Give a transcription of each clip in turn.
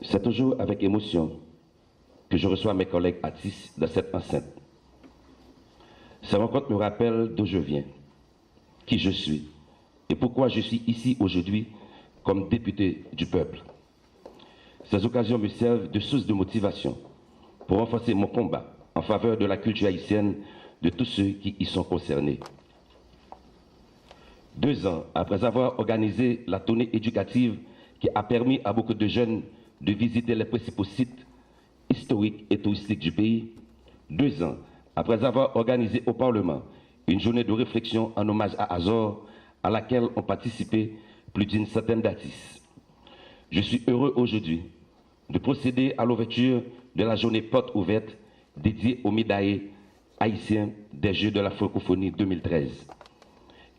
C'est toujours avec émotion que je reçois mes collègues artistes dans cette enceinte. Ces rencontres me rappellent d'où je viens, qui je suis et pourquoi je suis ici aujourd'hui comme député du peuple. Ces occasions me servent de source de motivation pour renforcer mon combat en faveur de la culture haïtienne de tous ceux qui y sont concernés. 2 ans après avoir organisé la tournée éducative qui a permis à beaucoup de jeunes de visiter les principaux sites historiques et touristiques du pays, 2 ans après avoir organisé au Parlement une journée de réflexion en hommage à Azor, à laquelle ont participé plus d'une centaine d'artistes. Je suis heureux aujourd'hui de procéder à l'ouverture de la journée porte ouverte dédiée aux médaillés haïtiens des Jeux de la francophonie 2013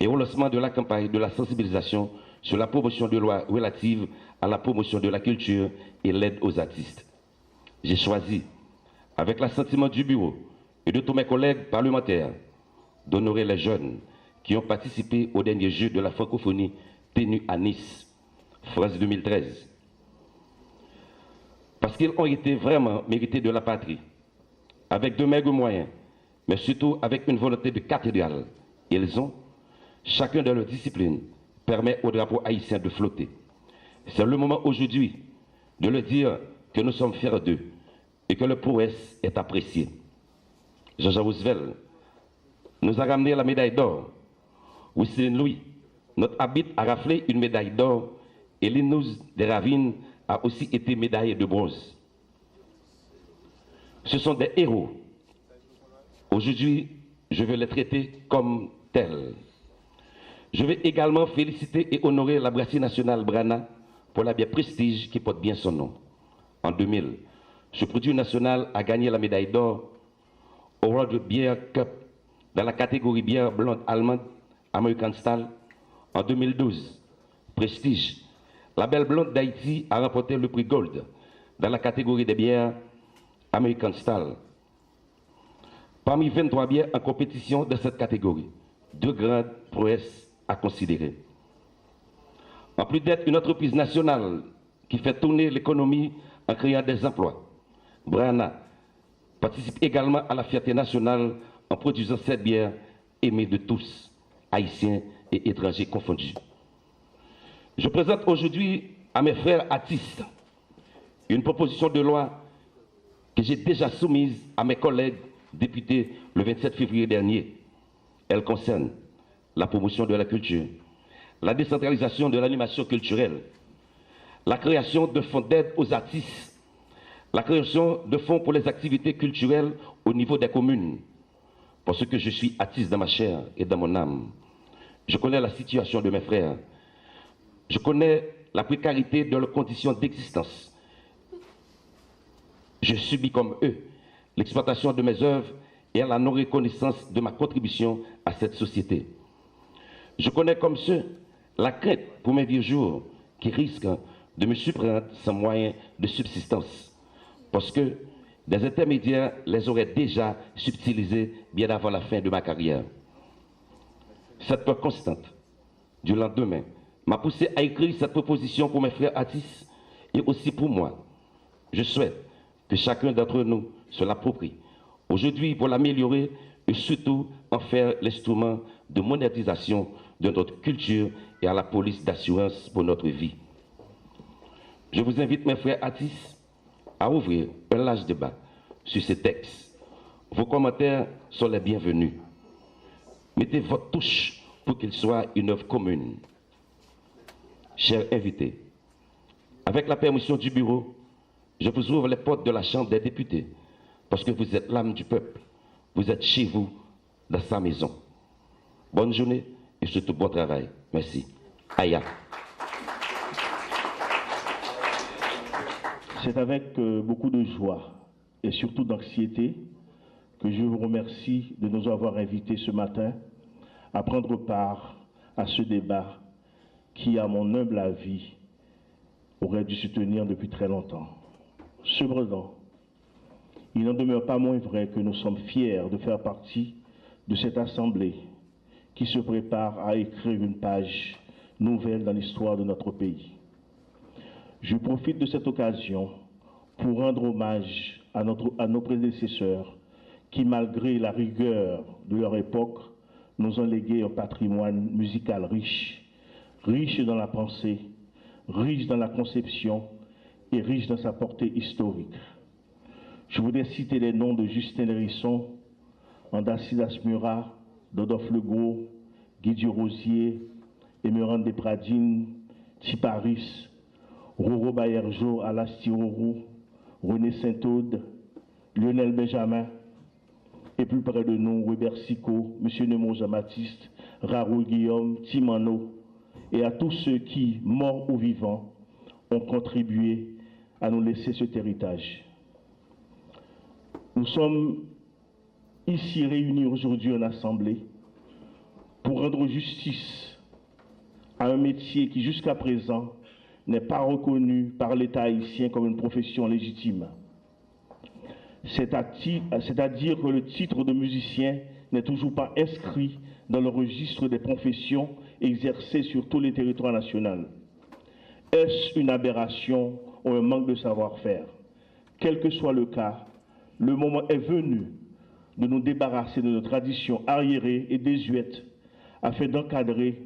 et au lancement de la campagne de la sensibilisation sur la promotion de lois relatives à la promotion de la culture et l'aide aux artistes. J'ai choisi, avec l'assentiment du bureau et de tous mes collègues parlementaires, d'honorer les jeunes qui ont participé aux derniers Jeux de la francophonie tenus à Nice, France 2013. Parce qu'ils ont été vraiment mérités de la patrie, avec de maigres moyens, mais surtout avec une volonté de cathédrale. Ils ont, chacun de leurs disciplines, permet au drapeau haïtien de flotter. C'est le moment aujourd'hui de leur dire que nous sommes fiers d'eux et que leur prouesse est appréciée. Jean-Jean Roosevelt nous a ramené la médaille d'or. Winston Louis, notre habit, a raflé une médaille d'or et Linus de Ravine a aussi été médaillé de bronze. Ce sont des héros. Aujourd'hui, je veux les traiter comme tels. Je veux également féliciter et honorer la brasserie nationale Brana pour la bière Prestige qui porte bien son nom. En 2000, ce produit national a gagné la médaille d'or au World Beer Cup dans la catégorie bière blonde allemande American Style. En 2012, Prestige, la belle blonde d'Haïti, a remporté le prix Gold dans la catégorie des bières American Style. Parmi 23 bières en compétition de cette catégorie, 2 grandes prouesses à considérer. En plus d'être une entreprise nationale qui fait tourner l'économie en créant des emplois, Brana participe également à la fierté nationale en produisant cette bière aimée de tous, haïtiens et étrangers confondus. Je présente aujourd'hui à mes frères artistes une proposition de loi que j'ai déjà soumise à mes collègues députés le 27 février dernier. Elle concerne la promotion de la culture, la décentralisation de l'animation culturelle, la création de fonds d'aide aux artistes, la création de fonds pour les activités culturelles au niveau des communes. Parce que je suis artiste dans ma chair et dans mon âme. Je connais la situation de mes frères. Je connais la précarité de leurs conditions d'existence. Je subis comme eux l'exploitation de mes œuvres et la non-reconnaissance de ma contribution à cette société. Je connais comme ceux la crainte pour mes vieux jours qui risquent de me surprendre sans moyen de subsistance. Parce que des intermédiaires les auraient déjà subtilisés bien avant la fin de ma carrière. Cette peur constante du lendemain m'a poussé à écrire cette proposition pour mes frères artistes et aussi pour moi. Je souhaite que chacun d'entre nous se l'approprie aujourd'hui pour l'améliorer et surtout en faire l'instrument de monétisation de notre culture et à la police d'assurance pour notre vie. Je vous invite, mes frères artistes, à ouvrir un large débat sur ces textes. Vos commentaires sont les bienvenus. Mettez votre touche pour qu'il soit une œuvre commune. Chers invités, avec la permission du bureau, je vous ouvre les portes de la Chambre des députés parce que vous êtes l'âme du peuple. Vous êtes chez vous, dans sa maison. Bonne journée et surtout bon travail. Merci. Aya. C'est avec beaucoup de joie et surtout d'anxiété que je vous remercie de nous avoir invités ce matin à prendre part à ce débat qui, à mon humble avis, aurait dû se tenir depuis très longtemps. Cependant, il n'en demeure pas moins vrai que nous sommes fiers de faire partie de cette assemblée qui se prépare à écrire une page nouvelle dans l'histoire de notre pays. Je profite de cette occasion pour rendre hommage à nos prédécesseurs qui, malgré la rigueur de leur époque, nous ont légué un patrimoine musical riche, riche dans la pensée, riche dans la conception et riche dans sa portée historique. Je voudrais citer les noms de Justin Hérisson, Andasidas Murat, Dodolphe Legros, Guy Rosier, Emerande Despradines, Tiparis, Roro Bayerjo, Alas Tirorou, René Saint-Aude, Lionel Benjamin, et plus près de nous, Weber Sico, M. Nemo Jean-Baptiste, Raoul Guillaume, Timano, et à tous ceux qui, morts ou vivants, ont contribué à nous laisser cet héritage. Nous sommes ici réunis aujourd'hui en assemblée pour rendre justice à un métier qui jusqu'à présent n'est pas reconnu par l'État haïtien comme une profession légitime. C'est-à-dire que le titre de musicien n'est toujours pas inscrit dans le registre des professions exercées sur tous les territoires nationaux. Est-ce une aberration ou un manque de savoir-faire? Quel que soit le cas, le moment est venu de nous débarrasser de nos traditions arriérées et désuètes afin d'encadrer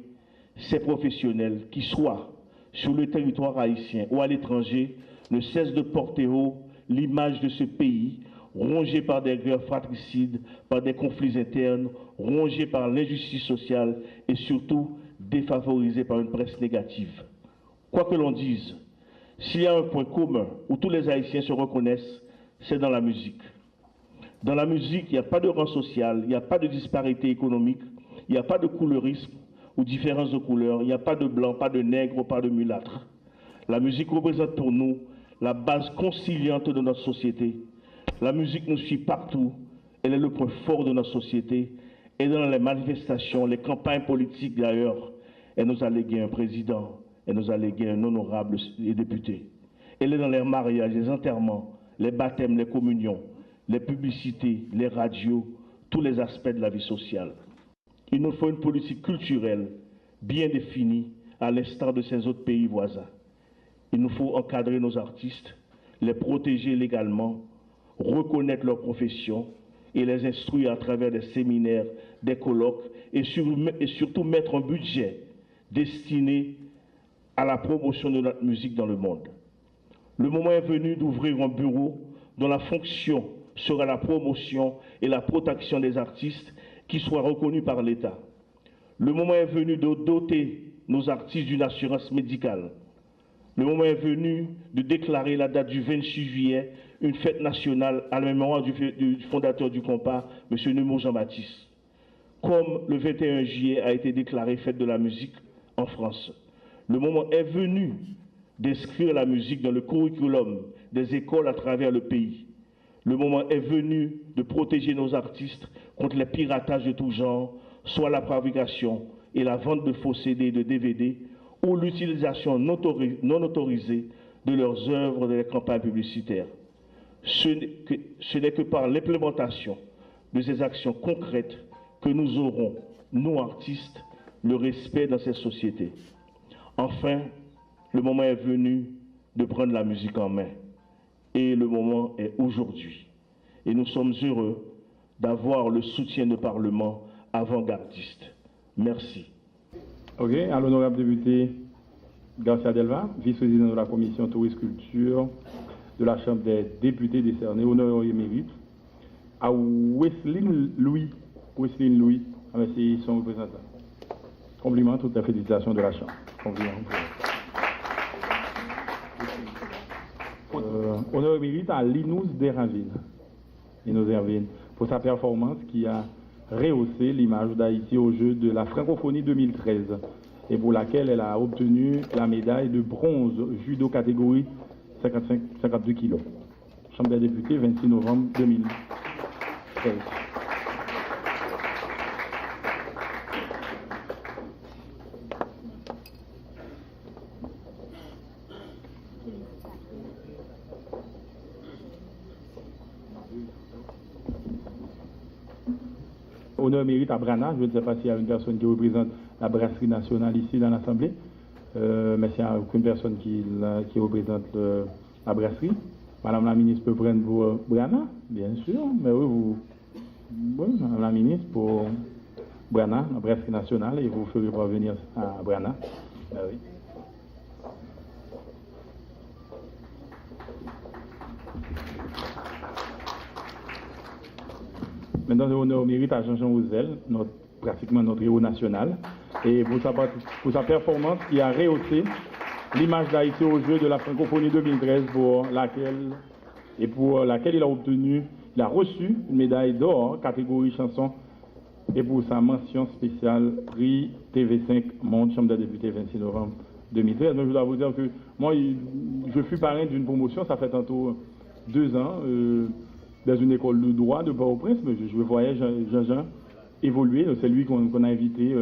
ces professionnels qui, soit sur le territoire haïtien ou à l'étranger, ne cessent de porter haut l'image de ce pays, rongé par des guerres fratricides, par des conflits internes, rongé par l'injustice sociale et surtout défavorisé par une presse négative. Quoi que l'on dise, s'il y a un point commun où tous les Haïtiens se reconnaissent, c'est dans la musique. Dans la musique, il n'y a pas de rang social, il n'y a pas de disparité économique, il n'y a pas de couleurisme ou différence de couleur, il n'y a pas de blanc, pas de nègre, pas de mulâtre. La musique représente pour nous la base conciliante de notre société. La musique nous suit partout, elle est le point fort de notre société, et dans les manifestations, les campagnes politiques d'ailleurs, elle nous a légué un président, elle nous a légué un honorable député. Elle est dans les mariages, les enterrements, les baptêmes, les communions, les publicités, les radios, tous les aspects de la vie sociale. Il nous faut une politique culturelle bien définie à l'instar de ces autres pays voisins. Il nous faut encadrer nos artistes, les protéger légalement, reconnaître leur profession et les instruire à travers des séminaires, des colloques et surtout mettre un budget destiné à la promotion de notre musique dans le monde. Le moment est venu d'ouvrir un bureau dont la fonction sera la promotion et la protection des artistes qui soient reconnus par l'État. Le moment est venu de doter nos artistes d'une assurance médicale. Le moment est venu de déclarer la date du 26 juillet une fête nationale à la mémoire du fondateur du compas, M. Nemo Jean-Baptiste. Comme le 21 juillet a été déclaré fête de la musique en France. Le moment est venu d'inscrire la musique dans le curriculum des écoles à travers le pays. Le moment est venu de protéger nos artistes contre les piratages de tout genre, soit la fabrication et la vente de faux CD et de DVD, ou l'utilisation non autorisée de leurs œuvres dans les campagnes publicitaires. Ce n'est que par l'implémentation de ces actions concrètes que nous aurons, nous artistes, le respect dans cette société. Enfin, le moment est venu de prendre la musique en main. Et le moment est aujourd'hui. Et nous sommes heureux d'avoir le soutien du Parlement avant-gardiste. Merci. Ok, à l'honorable député Garcia Delva, vice-président de la commission tourisme-culture de la Chambre des députés décernés, honneur et mérite. À Wesley Louis, merci son représentant. Compliment, toute la félicitation de la Chambre. Compliment. Honneur et mérite à Linous Dervin, pour sa performance qui a rehaussé l'image d'Haïti aux Jeux de la francophonie 2013 et pour laquelle elle a obtenu la médaille de bronze judo catégorie 55-52 kg. Chambre des députés, 26 novembre 2013. Honneur mérite à Brana. Je ne sais pas s'il y a une personne qui représente la brasserie nationale ici dans l'Assemblée. mais il n'y a aucune personne qui représente la brasserie. Madame la ministre peut prendre pour Brana, bien sûr, mais oui, Madame la ministre, pour Brana, la brasserie nationale, et vous ferez parvenir à Brana. Oui. Maintenant, l'honneur au mérite à Jean-Jean Rouzel, pratiquement notre héros national, et pour sa performance qui a rehaussé l'image d'Haïti aux Jeux de la Francophonie 2013 pour laquelle il a reçu une médaille d'or catégorie chanson et pour sa mention spéciale prix TV5 Monde, Chambre des députés 26 novembre 2013. Donc je dois vous dire que moi, je fus parrain d'une promotion, ça fait tantôt 2 ans, dans une école de droit de Port-au-Prince, mais je voyais Jean-Jean évoluer. C'est lui qu'on a invité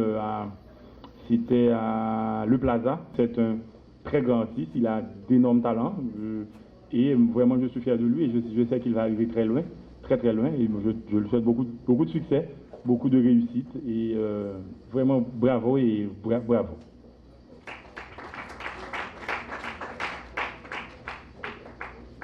c'était à Le Plaza. C'est un très grand artiste, il a d'énormes talents et vraiment je suis fier de lui et je sais qu'il va arriver très loin, très très loin, et je lui souhaite beaucoup de succès, beaucoup de réussite et vraiment bravo et bravo.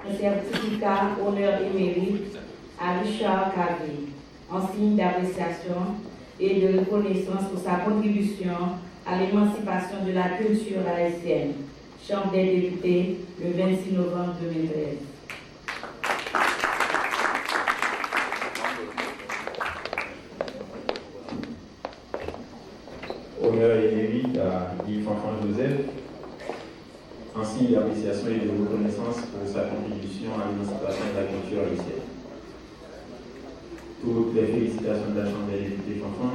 Un certificat honneur et mérite à Richard Cavé, en signe d'appréciation et de reconnaissance pour sa contribution à l'émancipation de la culture haïtienne. Chambre des députés, le 26 novembre 2013. Honneur et mérite à Yves Fanfan Joseph, en signe d'appréciation et de reconnaissance pour sa contribution à l'émancipation de la culture haïtienne. Toutes les félicitations de la Chambre des députés Fanfan.